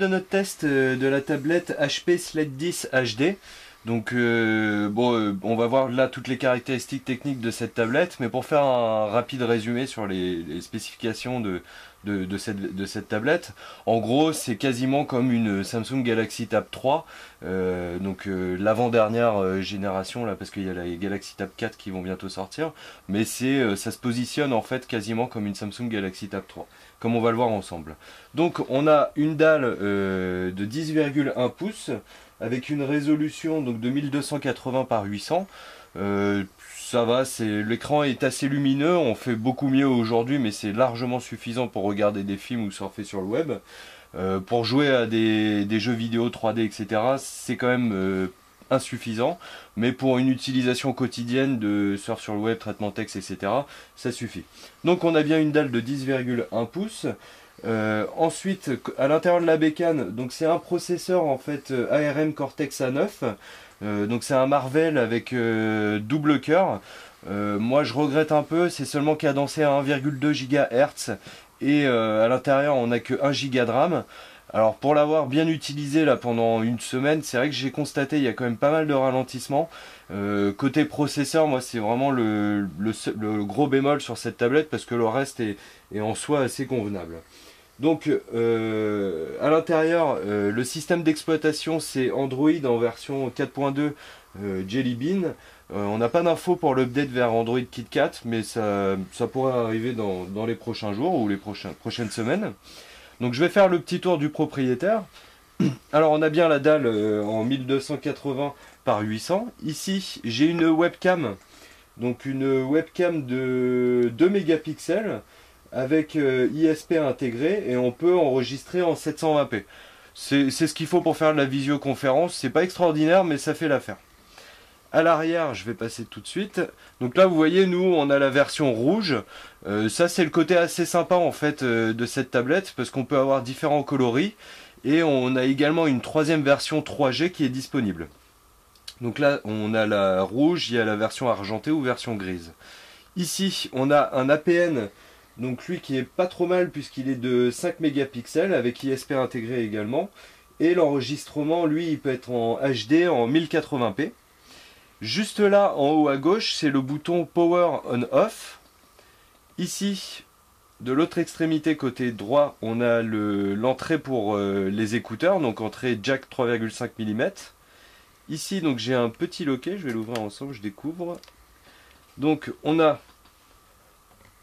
de notre test de la tablette HP Sled 10 HD. Donc on va voir là toutes les caractéristiques techniques de cette tablette, mais pour faire un rapide résumé sur les spécifications de cette tablette, en gros c'est quasiment comme une Samsung Galaxy Tab 3, l'avant-dernière génération là, parce qu'il y a la Galaxy Tab 4 qui vont bientôt sortir, mais ça se positionne en fait quasiment comme une Samsung Galaxy Tab 3, comme on va le voir ensemble. Donc on a une dalle de 10,1 pouces, avec une résolution donc de 1280 par 800. Ça va, l'écran est assez lumineux, on fait beaucoup mieux aujourd'hui, mais c'est largement suffisant pour regarder des films ou surfer sur le web. Pour jouer à des jeux vidéo 3D, etc., c'est quand même insuffisant, mais pour une utilisation quotidienne de surf sur le web, traitement texte, etc., ça suffit. Donc on a bien une dalle de 10,1 pouces. Ensuite, à l'intérieur de la bécane, donc c'est un processeur en fait ARM Cortex A9. Donc c'est un Marvell avec double cœur. Moi je regrette un peu, c'est seulement cadencé à 1,2 GHz et à l'intérieur on n'a que 1 Go de RAM. Alors pour l'avoir bien utilisé là pendant une semaine, c'est vrai que j'ai constaté il y a quand même pas mal de ralentissements. Côté processeur, moi c'est vraiment le gros bémol sur cette tablette, parce que le reste est en soi assez convenable. Donc à l'intérieur, le système d'exploitation c'est Android en version 4.2 Jelly Bean. On n'a pas d'infos pour l'update vers Android KitKat, mais ça pourrait arriver dans les prochains jours ou les prochaines semaines. Donc je vais faire le petit tour du propriétaire. Alors on a bien la dalle en 1280 par 800. Ici j'ai une webcam, donc une webcam de 2 mégapixels avec ISP intégré, et on peut enregistrer en 720p. C'est ce qu'il faut pour faire de la visioconférence. C'est pas extraordinaire, mais ça fait l'affaire. À l'arrière, je vais passer tout de suite. Donc là, vous voyez, nous, on a la version rouge. Ça, c'est le côté assez sympa, en fait, de cette tablette, parce qu'on peut avoir différents coloris. Et on a également une troisième version 3G qui est disponible. Donc là, on a la rouge, il y a la version argentée ou version grise. Ici, on a un APN, donc lui qui est pas trop mal, puisqu'il est de 5 mégapixels, avec ISP intégré également. Et l'enregistrement, lui, il peut être en HD, en 1080p. Juste là, en haut à gauche, c'est le bouton Power On-Off. Ici, de l'autre extrémité, côté droit, on a l'entrée pour les écouteurs, donc entrée jack 3,5 mm. Ici, donc j'ai un petit loquet, je vais l'ouvrir ensemble, je découvre. Donc, on a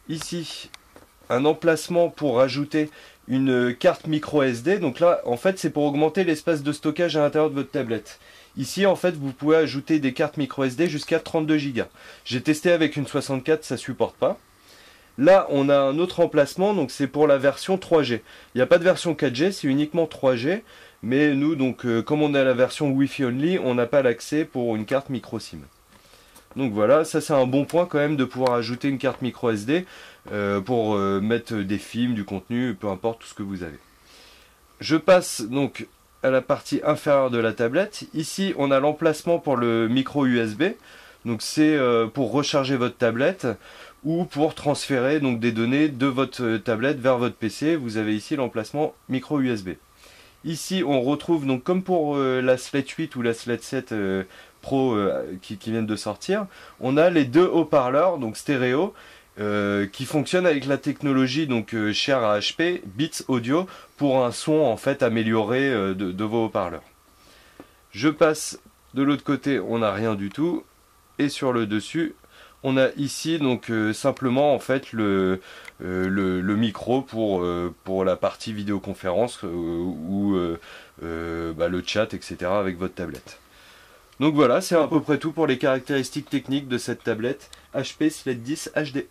ici un emplacement pour ajouter une carte micro SD. Donc là, en fait, c'est pour augmenter l'espace de stockage à l'intérieur de votre tablette. Ici, en fait, vous pouvez ajouter des cartes micro SD jusqu'à 32 Go. J'ai testé avec une 64, ça supporte pas. Là, on a un autre emplacement, donc c'est pour la version 3G. Il n'y a pas de version 4G, c'est uniquement 3G. Mais nous, donc, comme on a la version Wi-Fi only, on n'a pas l'accès pour une carte micro SIM. Donc voilà, ça c'est un bon point quand même de pouvoir ajouter une carte micro SD pour mettre des films, du contenu, peu importe tout ce que vous avez. Je passe donc à la partie inférieure de la tablette. Ici, on a l'emplacement pour le micro USB. Donc c'est pour recharger votre tablette ou pour transférer donc des données de votre tablette vers votre PC. Vous avez ici l'emplacement micro USB. Ici, on retrouve, donc comme pour la Sled 8 ou la Sled 7 Pro qui viennent de sortir, on a les deux haut-parleurs, donc stéréo, qui fonctionnent avec la technologie donc chère à HP, Beats Audio, pour un son en fait amélioré de vos haut-parleurs. Je passe de l'autre côté, on n'a rien du tout, et sur le dessus, on a ici donc simplement en fait le micro pour la partie vidéoconférence ou le chat, etc. avec votre tablette. Donc voilà, c'est à peu près tout pour les caractéristiques techniques de cette tablette HP Sled 10 HD.